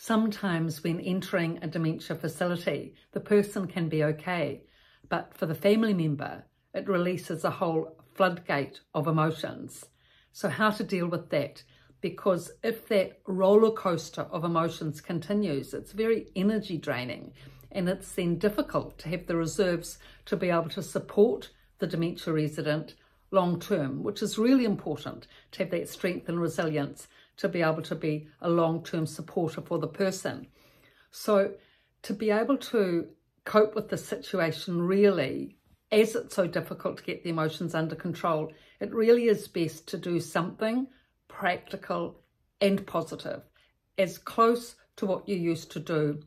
Sometimes when entering a dementia facility, the person can be okay, but for the family member, it releases a whole floodgate of emotions. So how to deal with that? Because if that roller coaster of emotions continues, it's very energy draining, and it's then difficult to have the reserves to be able to support the dementia resident long term, which is really important to have that strength and resilience to be able to be a long-term supporter for the person. So to be able to cope with the situation really, as it's so difficult to get the emotions under control, it really is best to do something practical and positive, as close to what you used to do,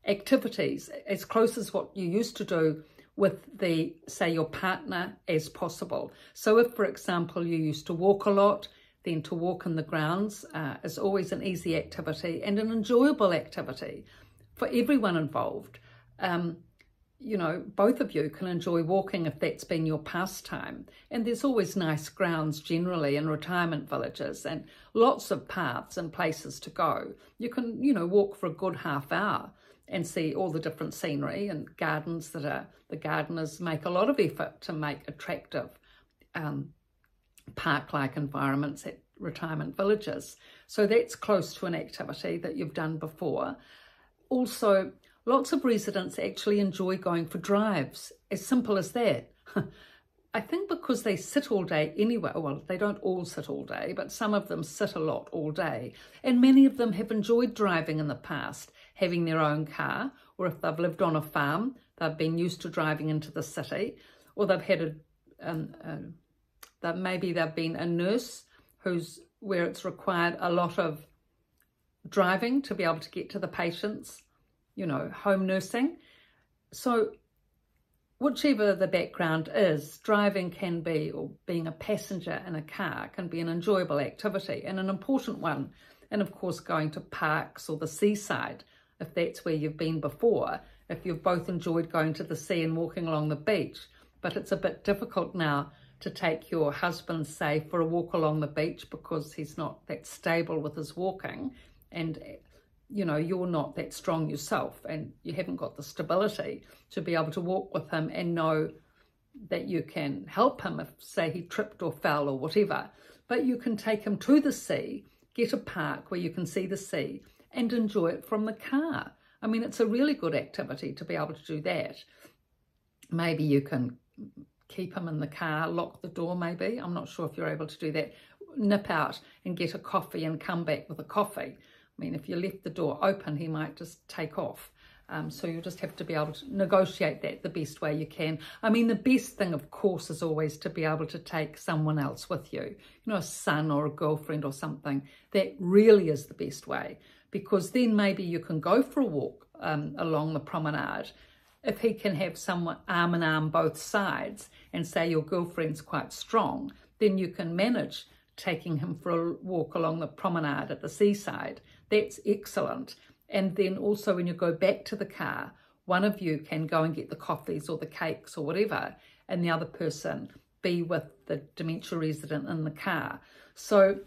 activities as close as what you used to do with say your partner as possible. So if, for example, you used to walk a lot, then to walk in the grounds is always an easy activity and an enjoyable activity for everyone involved. You know, both of you can enjoy walking if that's been your pastime. And there's always nice grounds generally in retirement villages and lots of paths and places to go. You can, you know, walk for a good half hour and see all the different scenery and gardens that the gardeners make a lot of effort to make attractive park-like environments at retirement villages. So that's close to an activity that you've done before. Also, lots of residents actually enjoy going for drives, as simple as that. I think because they sit all day anyway, well, they don't all sit all day, but some of them sit a lot all day. And many of them have enjoyed driving in the past, having their own car, or if they've lived on a farm, they've been used to driving into the city, or they've had maybe they've been a nurse where it's required a lot of driving to be able to get to the patients, you know, home nursing. So whichever the background is, driving can be, or being a passenger in a car can be an enjoyable activity and an important one. And of course, going to parks or the seaside, if that's where you've been before, if you've both enjoyed going to the sea and walking along the beach, but it's a bit difficult now to take your husband, say, for a walk along the beach because he's not that stable with his walking, and you know, you're not that strong yourself and you haven't got the stability to be able to walk with him and know that you can help him if, say, he tripped or fell or whatever. But you can take him to the sea, get a park where you can see the sea and enjoy it from the car. I mean, it's a really good activity to be able to do that. Maybe you can keep him in the car, lock the door maybe. I'm not sure if you're able to do that. Nip out and get a coffee and come back with a coffee. I mean, if you left the door open, he might just take off. So you'll just have to be able to negotiate that the best way you can. I mean, the best thing, of course, is always to be able to take someone else with you. You know, a son or a girlfriend or something. That really is the best way, because then maybe you can go for a walk along the promenade. If he can have someone arm in arm both sides and say your girlfriend's quite strong, then you can manage taking him for a walk along the promenade at the seaside. That's excellent. And then also when you go back to the car, one of you can go and get the coffees or the cakes or whatever, and the other person be with the dementia resident in the car. So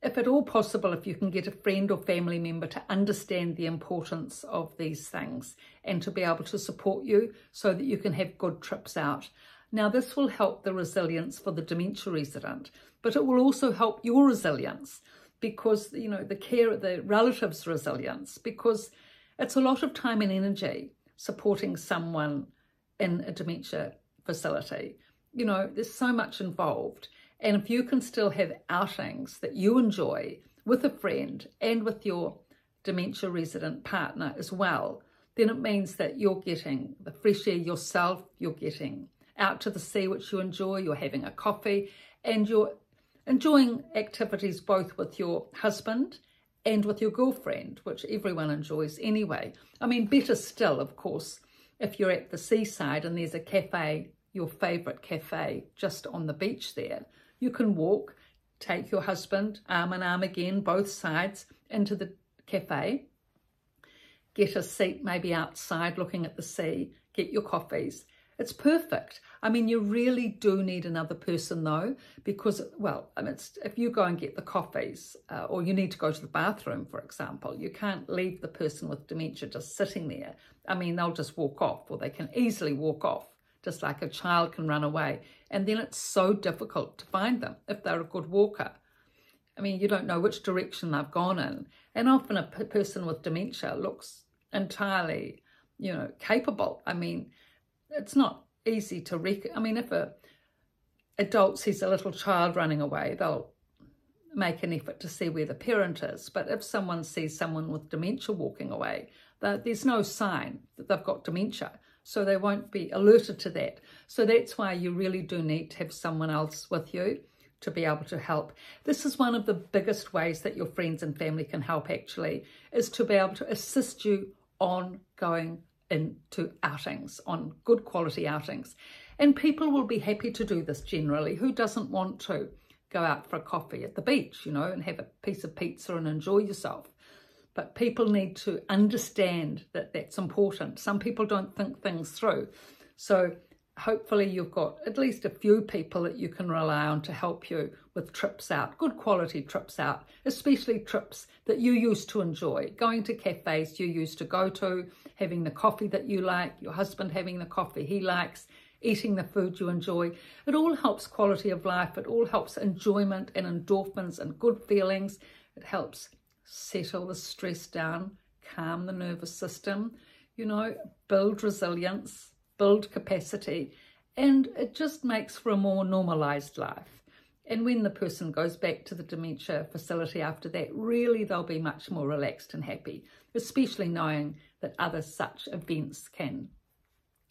if at all possible, if you can get a friend or family member to understand the importance of these things and to be able to support you so that you can have good trips out. Now, this will help the resilience for the dementia resident, but it will also help your resilience because, you know, the relative's resilience, because it's a lot of time and energy supporting someone in a dementia facility. You know, there's so much involved. And if you can still have outings that you enjoy with a friend and with your dementia resident partner as well, then it means that you're getting the fresh air yourself, you're getting out to the sea, which you enjoy, you're having a coffee, and you're enjoying activities both with your husband and with your girlfriend, which everyone enjoys anyway. I mean, better still, of course, if you're at the seaside and there's a cafe, your favourite cafe, just on the beach there. You can walk, take your husband arm in arm again, both sides, into the cafe, get a seat maybe outside looking at the sea, get your coffees, It's perfect. I mean, you really do need another person though, because, well, I mean, if you go and get the coffees or you need to go to the bathroom, for example, you can't leave the person with dementia just sitting there. I mean, they'll just walk off, or they can easily walk off, just like a child can run away. And then it's so difficult to find them if they're a good walker. I mean, you don't know which direction they've gone in. And often a person with dementia looks entirely, you know, capable. I mean, it's not easy to I mean, if an adult sees a little child running away, they'll make an effort to see where the parent is. But if someone sees someone with dementia walking away, there's no sign that they've got dementia. So they won't be alerted to that. So that's why you really do need to have someone else with you to be able to help. This is one of the biggest ways that your friends and family can help, actually, is to be able to assist you on going into outings, on good quality outings. And people will be happy to do this generally. Who doesn't want to go out for a coffee at the beach, you know, and have a piece of pizza and enjoy yourself? But people need to understand that that's important. Some people don't think things through. So hopefully you've got at least a few people that you can rely on to help you with trips out, good quality trips out, especially trips that you used to enjoy, going to cafes you used to go to, having the coffee that you like, your husband having the coffee he likes, eating the food you enjoy. It all helps quality of life. It all helps enjoyment and endorphins and good feelings. It helps settle the stress down, calm the nervous system, you know, build resilience, build capacity, and it just makes for a more normalized life. And when the person goes back to the dementia facility after that, really they'll be much more relaxed and happy, especially knowing that other such events can,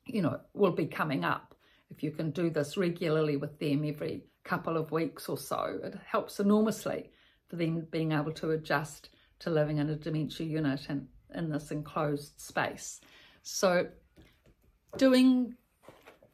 you know, will be coming up. If you can do this regularly with them every couple of weeks or so, it helps enormously for them being able to adjust to living in a dementia unit and in this enclosed space. So doing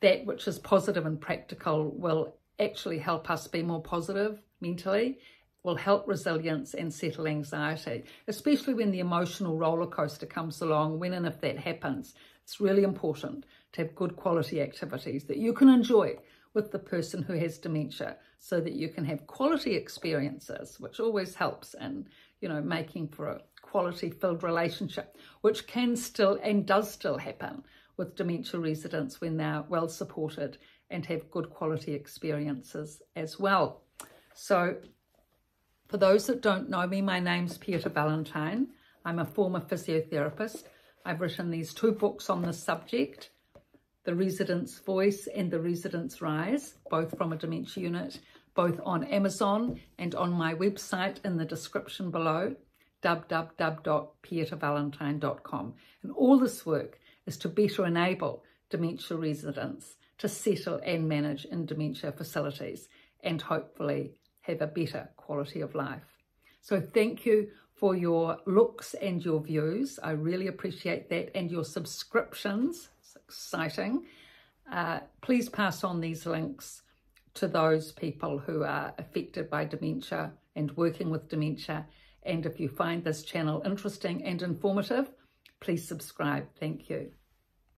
that which is positive and practical will actually help us be more positive mentally, will help resilience and settle anxiety, especially when the emotional roller coaster comes along. When and if that happens, it's really important to have good quality activities that you can enjoy with the person who has dementia, so that you can have quality experiences, which always helps in, you know, making for a quality filled relationship, which can still and does still happen with dementia residents when they're well supported and have good quality experiences as well. So for those that don't know me, my name's Pieta Valentine. I'm a former physiotherapist. I've written these 2 books on this subject, The Resident's Voice and The Resident's Rise, both from a dementia unit, both on Amazon and on my website in the description below, www.pietavalentine.com. And all this work is to better enable dementia residents to settle and manage in dementia facilities and hopefully have a better quality of life. So thank you for your looks and your views. I really appreciate that, and your subscriptions. It's exciting. Please pass on these links to those people who are affected by dementia and working with dementia. And if you find this channel interesting and informative, please subscribe. Thank you.